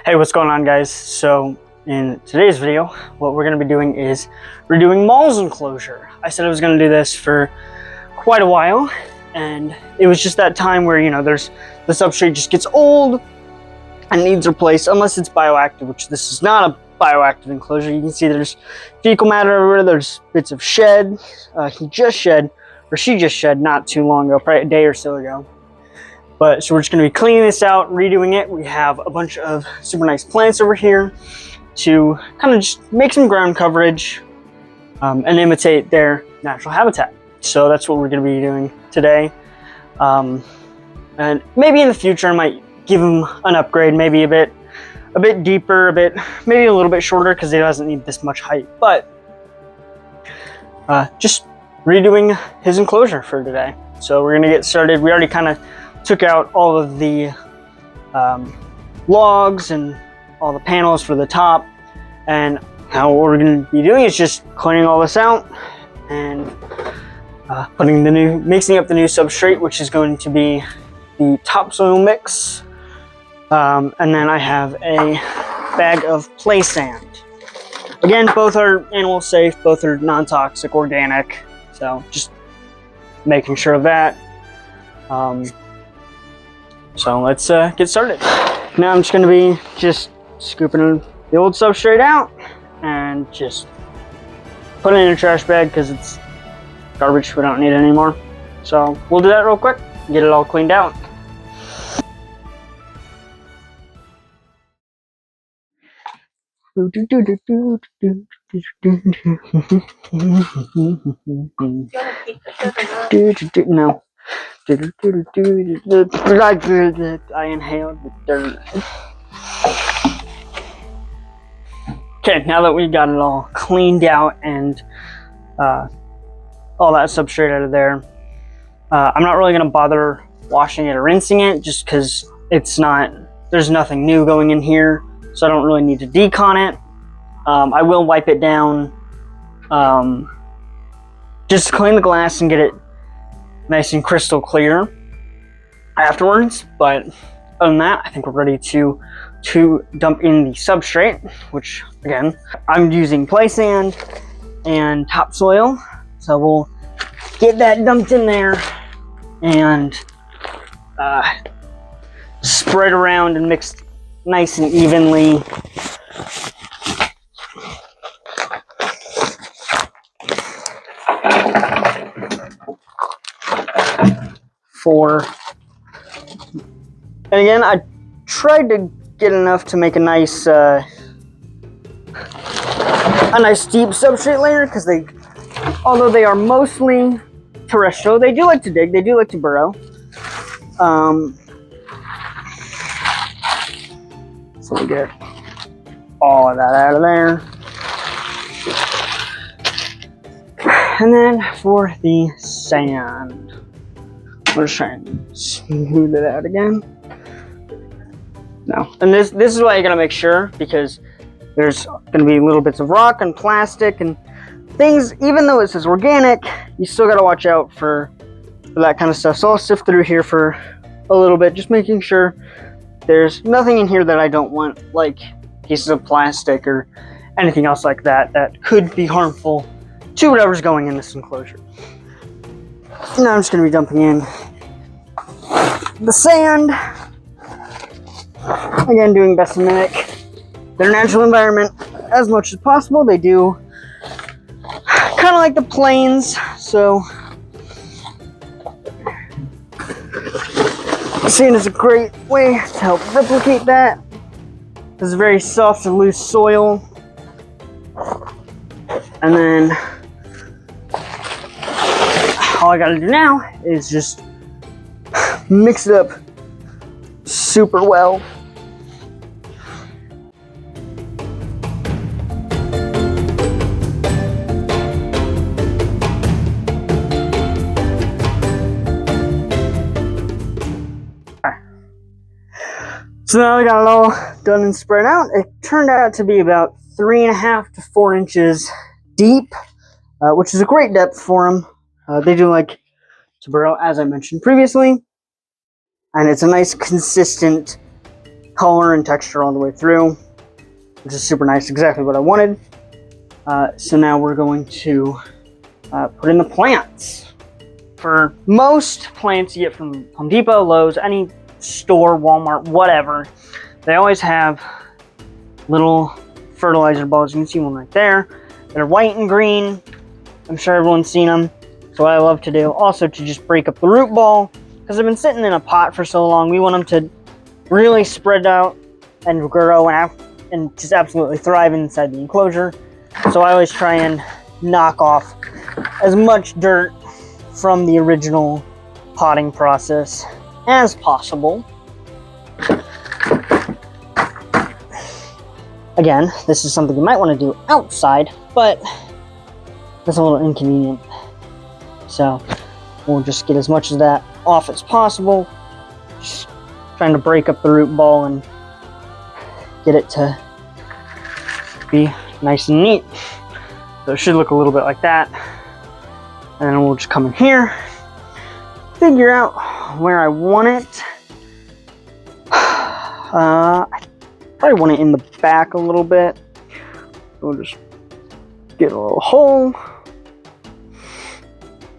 Hey, what's going on, guys? So in today's video, what we're going to be doing is redoing Mall's enclosure. I said I was going to do this for quite a while, and it was just that time where, there's the substrate just gets old and needs replaced, unless it's bioactive, which this is not a bioactive enclosure. You can see there's fecal matter everywhere, there's bits of shed. She just shed not too long ago, probably a day or so ago. So we're just going to be cleaning this out, redoing it. We have a bunch of super nice plants over here to kind of just make some ground coverage and imitate their natural habitat. So that's what we're going to be doing today. And maybe in the future I might give him an upgrade, maybe a bit deeper, maybe a little bit shorter, because he doesn't need this much height. But just redoing his enclosure for today. So we're going to get started. We already kind of took out all of the logs and all the panels for the top, and now what we're going to be doing is just cleaning all this out and mixing up the new substrate, which is going to be the topsoil mix, and then I have a bag of play sand. Again, both are animal safe, both are non-toxic, organic, so just making sure of that. So let's get started. Now I'm just going to be scooping the old substrate out and just putting it in a trash bag because it's garbage. We don't need it anymore. So we'll do that real quick, get it all cleaned out. No. I inhaled the dirt. Okay, now that we got it all cleaned out and all that substrate out of there, I'm not really going to bother washing it or rinsing it, just because there's nothing new going in here, so I don't really need to decon it. I will wipe it down, just clean the glass and get it nice and crystal clear afterwards. But other than that, I think we're ready to dump in the substrate, which again, I'm using play sand and topsoil. So we'll get that dumped in there and spread around and mix nice and evenly. And again, I tried to get enough to make a nice deep substrate layer, because although they are mostly terrestrial, they do like to dig, they do like to burrow. So we get all of that out of there. And then for the sand, we're just trying to smooth it out again. No, and this is why you gotta make sure, because there's gonna be little bits of rock and plastic and things. Even though it says organic, you still gotta watch out for that kind of stuff. So I'll sift through here for a little bit, just making sure there's nothing in here that I don't want, like pieces of plastic or anything else like that could be harmful to whatever's going in this enclosure. Now I'm just going to be dumping in the sand. Again, doing best to mimic their natural environment as much as possible. They do kind of like the plains, so sand is a great way to help replicate that. This is very soft and loose soil. And then all I gotta do now is just mix it up super well. So now we got it all done and spread out. It turned out to be about 3.5 to 4 inches deep, which is a great depth for them. They do like to burrow, as I mentioned previously, and it's a nice consistent color and texture all the way through, which is super nice, exactly what I wanted. So now we're going to put in the plants. For most plants you get from Home Depot, Lowe's, any store, Walmart, whatever, they always have little fertilizer balls. You can see one right there. They're white and green. I'm sure everyone's seen them. So what I love to do, also to just break up the root ball, because they've been sitting in a pot for so long, we want them to really spread out and grow and just absolutely thrive inside the enclosure. So I always try and knock off as much dirt from the original potting process as possible. Again, this is something you might want to do outside, but that's a little inconvenient. So we'll just get as much of that off as possible. Just trying to break up the root ball and get it to be nice and neat. So it should look a little bit like that. And then we'll just come in here, figure out where I want it. I probably want it in the back a little bit. We'll just get a little hole.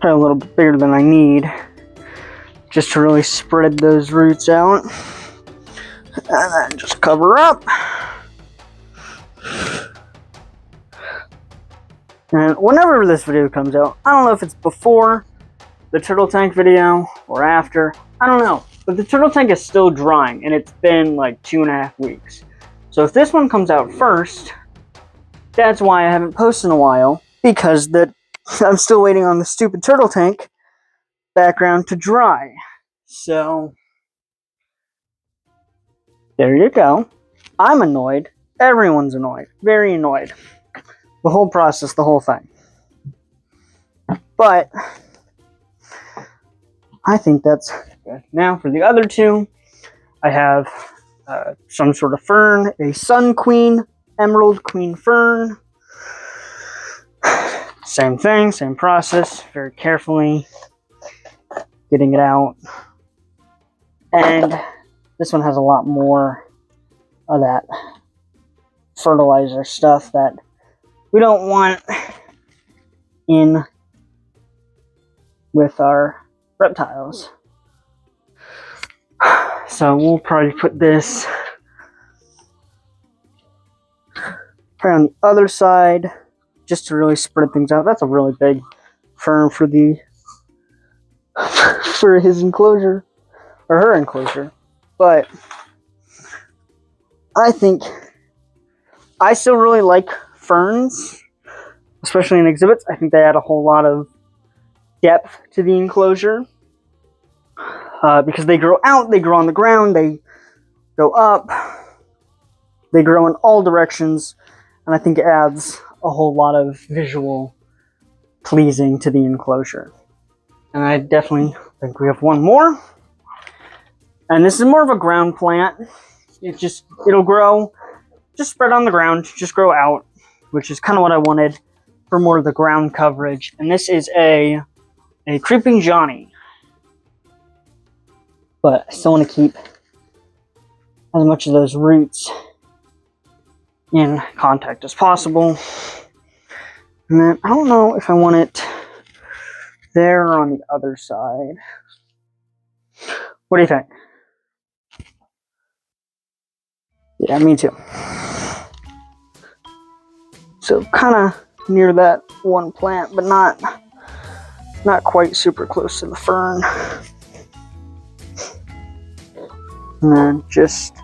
Probably a little bit bigger than I need, just to really spread those roots out. And then just cover up. And whenever this video comes out, I don't know if it's before the turtle tank video or after, I don't know. But the turtle tank is still drying, and it's been like 2.5 weeks. So if this one comes out first, that's why I haven't posted in a while, because I'm still waiting on the stupid turtle tank background to dry. So there you go. I'm annoyed. Everyone's annoyed. Very annoyed. The whole process, the whole thing. But I think that's good. Now for the other two, I have some sort of fern, a sun queen, emerald queen fern. Same thing, same process, very carefully getting it out. And this one has a lot more of that fertilizer stuff that we don't want in with our reptiles. So we'll probably put this right on the other side just to really spread things out. That's a really big fern for for his enclosure or her enclosure. But I think I still really like ferns, especially in exhibits. I think they add a whole lot of depth to the enclosure because they grow out, they grow on the ground, they go up, they grow in all directions, and I think it adds a whole lot of visual pleasing to the enclosure. And I definitely think we have one more, and this is more of a ground plant. It'll grow, just spread on the ground, just grow out, which is kind of what I wanted for more of the ground coverage. And this is a creeping Johnny, but I still want to keep as much of those roots in contact as possible. And then I don't know if I want it there or on the other side. What do you think? Yeah, me too. So kind of near that one plant, but not quite super close to the fern. And then just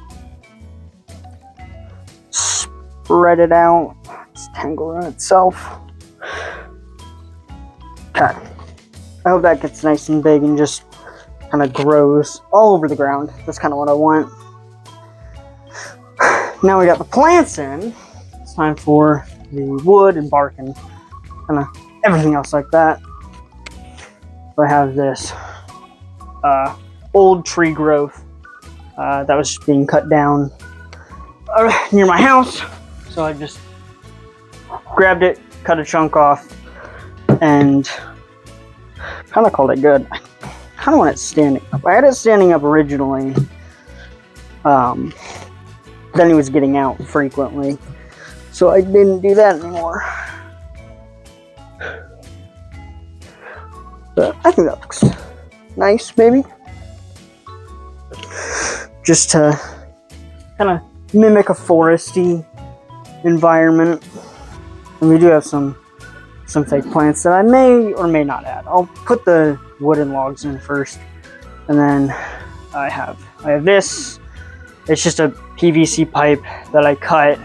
spread it out. It's tangled in itself. Okay. I hope that gets nice and big and just kind of grows all over the ground. That's kind of what I want. Now we got the plants in. It's time for the wood and bark and kind of everything else like that. So I have this old tree growth that was just being cut down near my house. So I just grabbed it, cut a chunk off, and kind of called it good. I kind of want it standing up. I had it standing up originally, Then he was getting out frequently, so I didn't do that anymore. But I think that looks nice, maybe. Just to kind of mimic a foresty environment. And we do have some fake plants that I may or may not add. I'll put the wooden logs in first, and then I have this. It's just a PVC pipe that I cut,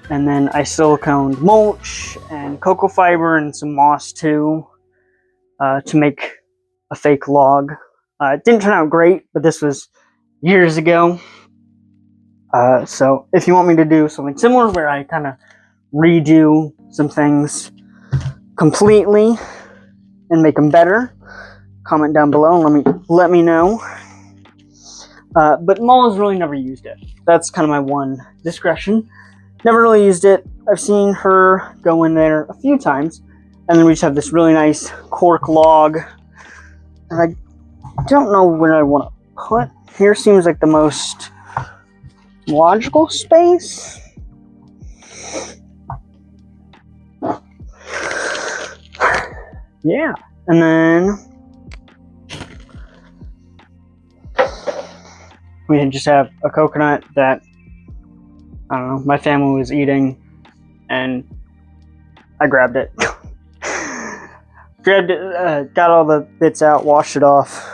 and then I siliconed mulch and cocoa fiber and some moss too, to make a fake log. It didn't turn out great, but this was years ago. So if you want me to do something similar where I kind of redo some things completely and make them better, comment down below and let me know. But Mall has really never used it. That's kind of my one discretion. Never really used it. I've seen her go in there a few times, and then we just have this really nice cork log. And I don't know where I want to put. Here seems like the most logical space. Yeah, and then we just have a coconut that, I don't know, my family was eating, and I grabbed it. Grabbed it, got all the bits out, washed it off.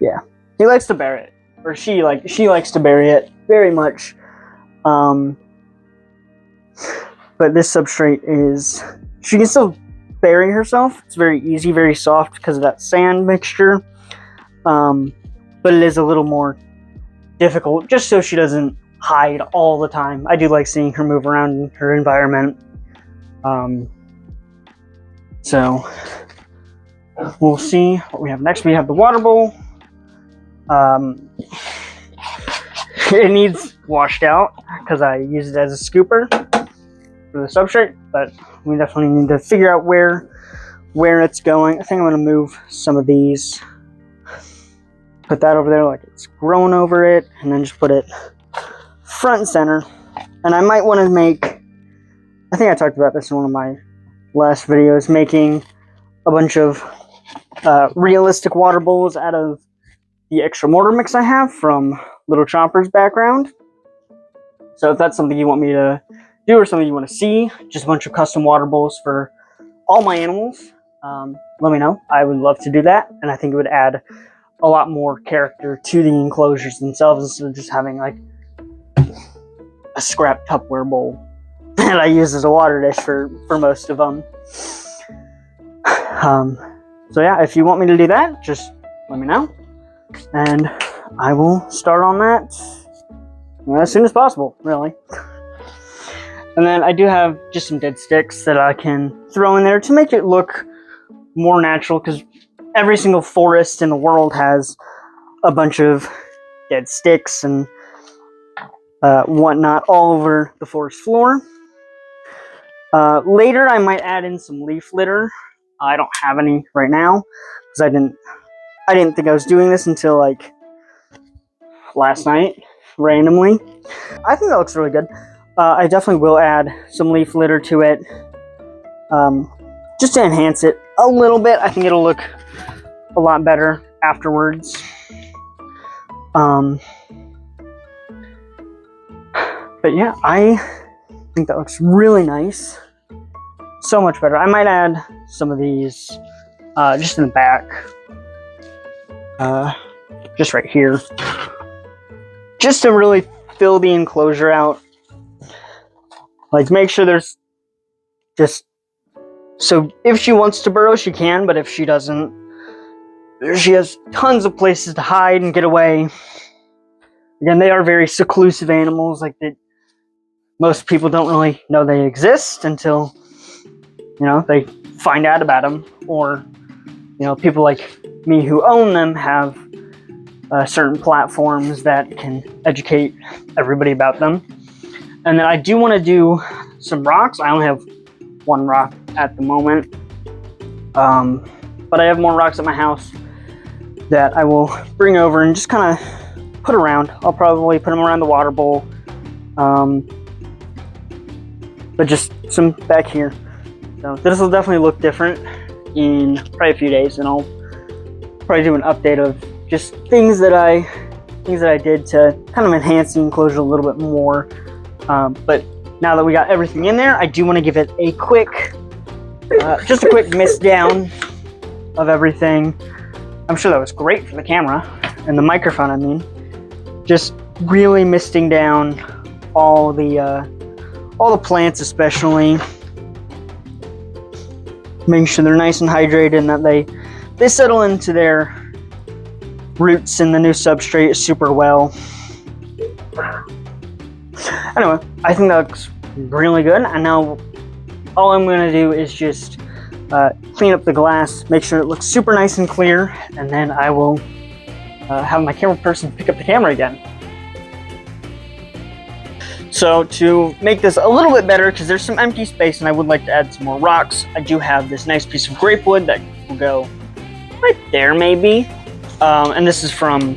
Yeah, he likes to bury it, or she likes to bury it very much. But this substrate is, she can still bury herself. It's very easy, very soft because of that sand mixture. But it is a little more difficult, just so she doesn't hide all the time. I do like seeing her move around in her environment. So we'll see what we have next. We have the water bowl. It needs washed out because I use it as a scooper for the substrate, but we definitely need to figure out where it's going. I think I'm going to move some of these, put that over there like it's grown over it, and then just put it front and center. And I might want to make, I think I talked about this in one of my last videos, making a bunch of realistic water bowls out of the extra mortar mix I have from Little Chomper's background. So if that's something you want me to do or something you want to see, just a bunch of custom water bowls for all my animals, let me know. I would love to do that, and I think it would add a lot more character to the enclosures themselves instead of just having like a scrap Tupperware bowl that I use as a water dish for most of them. So yeah, if you want me to do that, just let me know, and I will start on that as soon as possible, really. And then I do have just some dead sticks that I can throw in there to make it look more natural, because every single forest in the world has a bunch of dead sticks and whatnot all over the forest floor. Later I might add in some leaf litter. I don't have any right now because I didn't think I was doing this until like last night, randomly. I think that looks really good. I definitely will add some leaf litter to it, just to enhance it a little bit. I think it'll look a lot better afterwards. But yeah, I think that looks really nice. So much better. I might add some of these just in the back, just right here, just to really fill the enclosure out. Like, make sure there's just, so if she wants to burrow, she can, but if she doesn't, she has tons of places to hide and get away. Again, they are very seclusive animals, like that. Most people don't really know they exist until, you know, they find out about them, or, you know, people like me who own them have certain platforms that can educate everybody about them. And then I do want to do some rocks. I only have one rock at the moment, but I have more rocks at my house that I will bring over and just kind of put around. I'll probably put them around the water bowl. But just some back here. So this will definitely look different in probably a few days, and I'll probably do an update of just things that I did to kind of enhance the enclosure a little bit more. But now that we got everything in there, I do want to give it a quick, just a quick mist down of everything. I'm sure that was great for the camera and the microphone. I mean, just really misting down all the plants, especially making sure they're nice and hydrated and that they settle into their roots in the new substrate super well. Anyway, I think that looks really good. And now all I'm going to do is just clean up the glass, make sure it looks super nice and clear, and then I will have my camera person pick up the camera again. So to make this a little bit better, because there's some empty space and I would like to add some more rocks, I do have this nice piece of grapewood that will go right there maybe. And this is from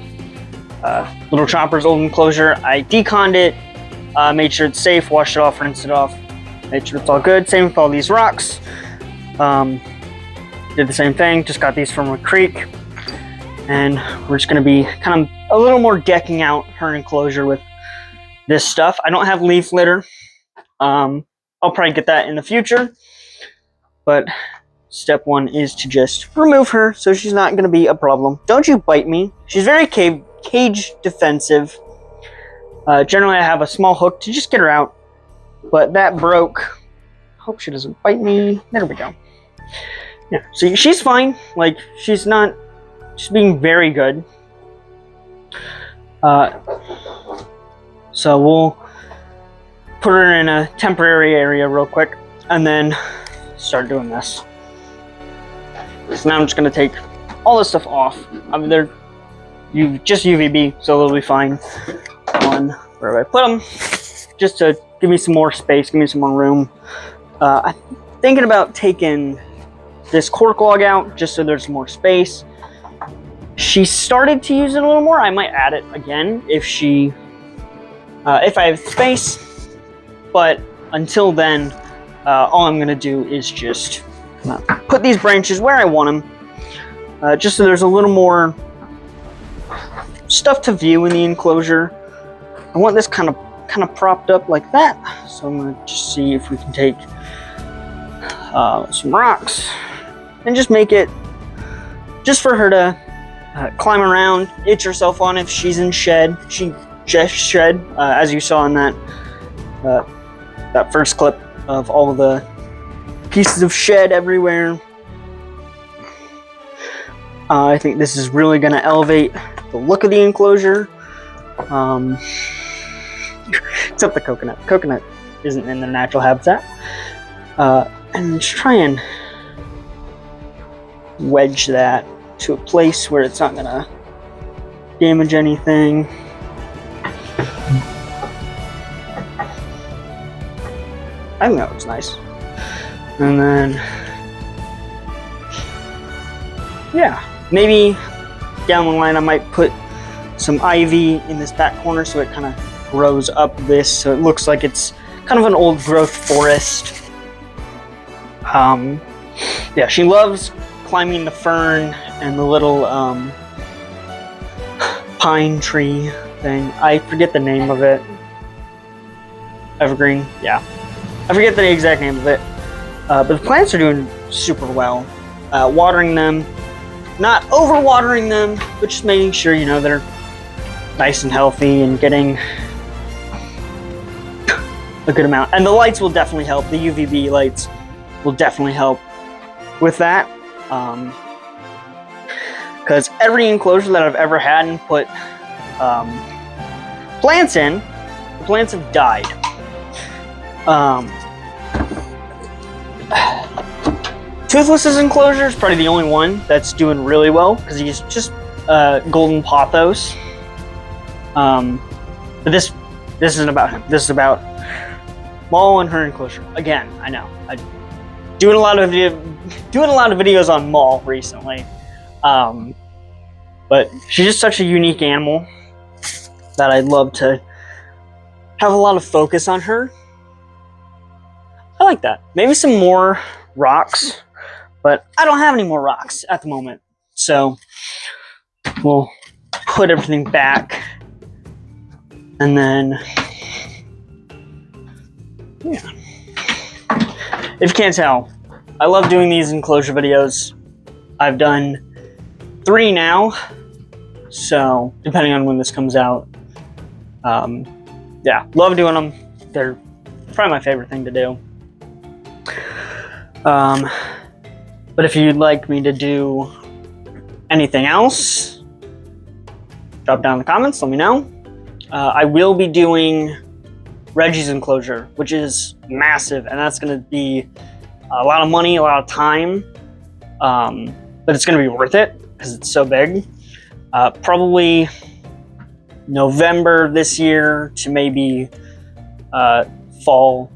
Little Chopper's old enclosure. I deconned it, made sure it's safe, washed it off, rinsed it off, made sure it's all good. Same with all these rocks. Did the same thing, just got these from a creek. And we're just gonna be kind of a little more decking out her enclosure with this stuff. I don't have leaf litter. I'll probably get that in the future. But step one is to just remove her so she's not going to be a problem. Don't you bite me. She's very cage defensive. Generally, I have a small hook to just get her out. But that broke. Hope she doesn't bite me. There we go. Yeah, so she's fine. Like, she's being very good. So we'll put her in a temporary area real quick and then start doing this. So now I'm just going to take all this stuff off. I mean, they're just UVB, so they'll be fine on wherever I put them, just to give me some more space, give me some more room. I'm thinking about taking this cork log out just so there's more space. She started to use it a little more. I might add it again if I have space, but until then, all I'm going to do is just put these branches where I want them, just so there's a little more stuff to view in the enclosure. I want this kind of propped up like that, so I'm going to just see if we can take some rocks and just make it just for her to climb around, itch herself on if she's in shed. She just shed, as you saw in that first clip of all the pieces of shed everywhere. I think this is really going to elevate the look of the enclosure. Except the coconut. Coconut isn't in their natural habitat. And just try and wedge that to a place where it's not going to damage anything. I think that looks nice. And then, yeah, maybe down the line I might put some ivy in this back corner so it kind of grows up this, so it looks like it's kind of an old growth forest. Yeah, she loves climbing the fern and the little pine tree thing. I forget the name of it. Evergreen, yeah. I forget the exact name of it. But the plants are doing super well. Watering them, not over-watering them, but just making sure, you know, they're nice and healthy and getting a good amount. And the lights will definitely help. The UVB lights will definitely help with that. Because every enclosure that I've ever had and put plants in, the plants have died. Toothless's enclosure is probably the only one that's doing really well because he's just golden pothos. But this isn't about him. This is about Maul and her enclosure. Again, I know I'm doing a lot of videos on Maul recently, but she's just such a unique animal. that I'd love to have a lot of focus on her. I like that. Maybe some more rocks, but I don't have any more rocks at the moment. So we'll put everything back, and then, yeah. If you can't tell, I love doing these enclosure videos. I've done 3 now, so depending on when this comes out. Yeah, love doing them. They're probably my favorite thing to do. But if you'd like me to do anything else, drop down in the comments, let me know. I will be doing Reggie's enclosure, which is massive, and that's going to be a lot of money, a lot of time, but it's going to be worth it because it's so big. Probably November this year to maybe fall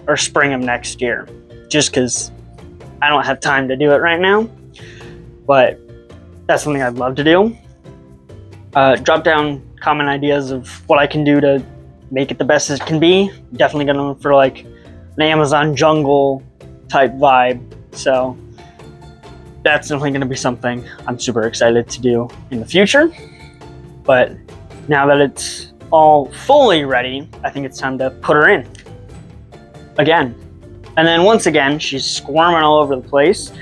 or spring of next year, just because I don't have time to do it right now, but that's something I'd love to do. Drop down comment ideas of what I can do to make it the best it can be. Definitely gonna look for like an Amazon jungle type vibe, so that's definitely gonna be something I'm super excited to do in the future. But now that it's all fully ready, I think it's time to put her in again. And then once again, she's squirming all over the place,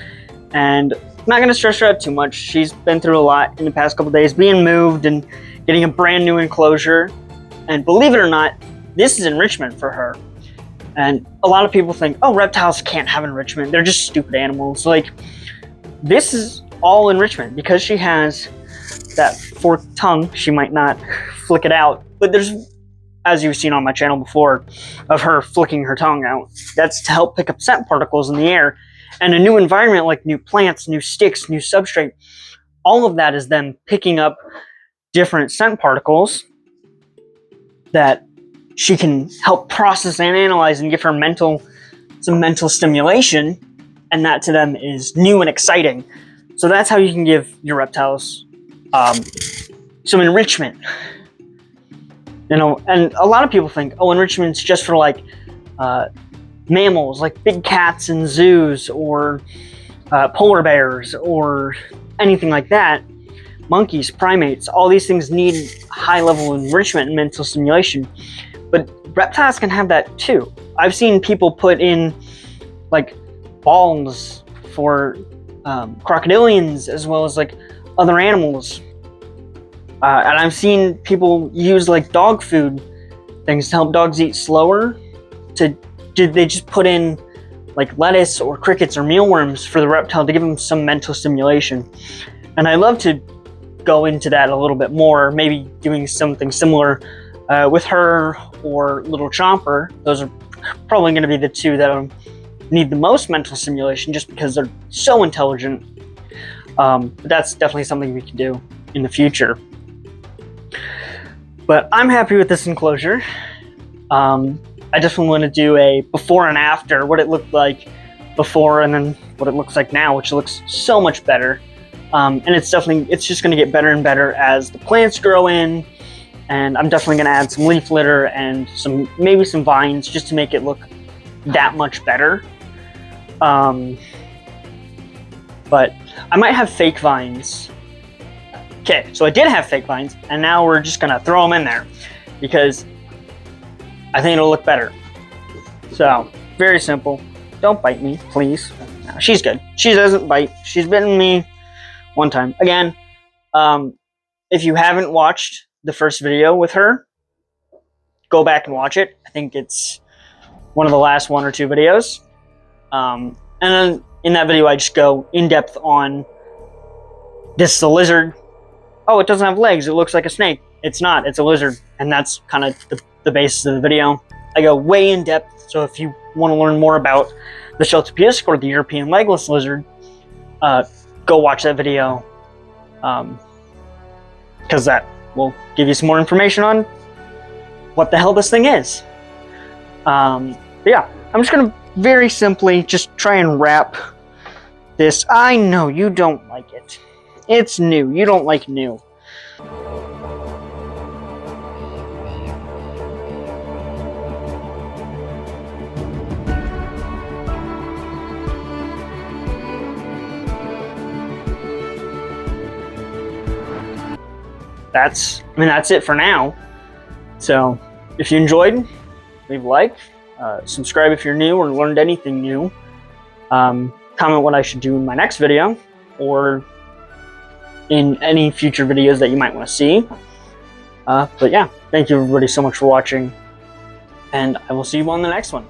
and I'm not gonna stress her out too much. She's been through a lot in the past couple days, being moved and getting a brand new enclosure. And believe it or not, this is enrichment for her. And a lot of people think, oh, reptiles can't have enrichment. They're just stupid animals. Like, this is all enrichment because she has that forked tongue. She might not flick it out, but there's, as you've seen on my channel before, of her flicking her tongue out. That's to help pick up scent particles in the air. And a new environment like new plants, new sticks, new substrate, all of that is them picking up different scent particles that she can help process and analyze and give her some mental stimulation, and that to them is new and exciting. So that's how you can give your reptiles some enrichment. You know, and a lot of people think, oh, enrichment's just for like mammals, like big cats in zoos, or polar bears, or anything like that. Monkeys, primates, all these things need high level enrichment and mental stimulation. But reptiles can have that too. I've seen people put in like balms for crocodilians as well as like other animals. And I've seen people use like dog food things to help dogs eat slower. They just put in like lettuce or crickets or mealworms for the reptile to give them some mental stimulation. And I love to go into that a little bit more, maybe doing something similar with her or Little Chomper. Those are probably going to be the two that need the most mental stimulation just because they're so intelligent. But that's definitely something we can do in the future. But I'm happy with this enclosure. I definitely want to do a before and after, what it looked like before and then what it looks like now, which looks so much better. And it's just going to get better and better as the plants grow in, and I'm definitely going to add some leaf litter and maybe some vines just to make it look that much better. But I might have fake vines. Okay, so I did have fake vines, and now we're just going to throw them in there because I think it'll look better. So, very simple. Don't bite me, please. No, she's good. She doesn't bite. She's bitten me one time. Again, if you haven't watched the first video with her, go back and watch it. I think it's one of the last 1 or 2 videos. And then in that video, I just go in depth on this is a lizard. Oh, it doesn't have legs. It looks like a snake. It's not. It's a lizard. And that's kind of the basis of the video. I go way in depth. So if you want to learn more about the Sheltopisk or the European legless lizard, go watch that video, because that will give you some more information on what the hell this thing is. But yeah, I'm just gonna very simply just try and wrap this. I know you don't like it. It's new. You don't like new. that's it for now. So if you enjoyed, leave a like, subscribe if you're new or learned anything new. Comment what I should do in my next video or in any future videos that you might want to see. But yeah, thank you everybody so much for watching, and I will see you on the next one.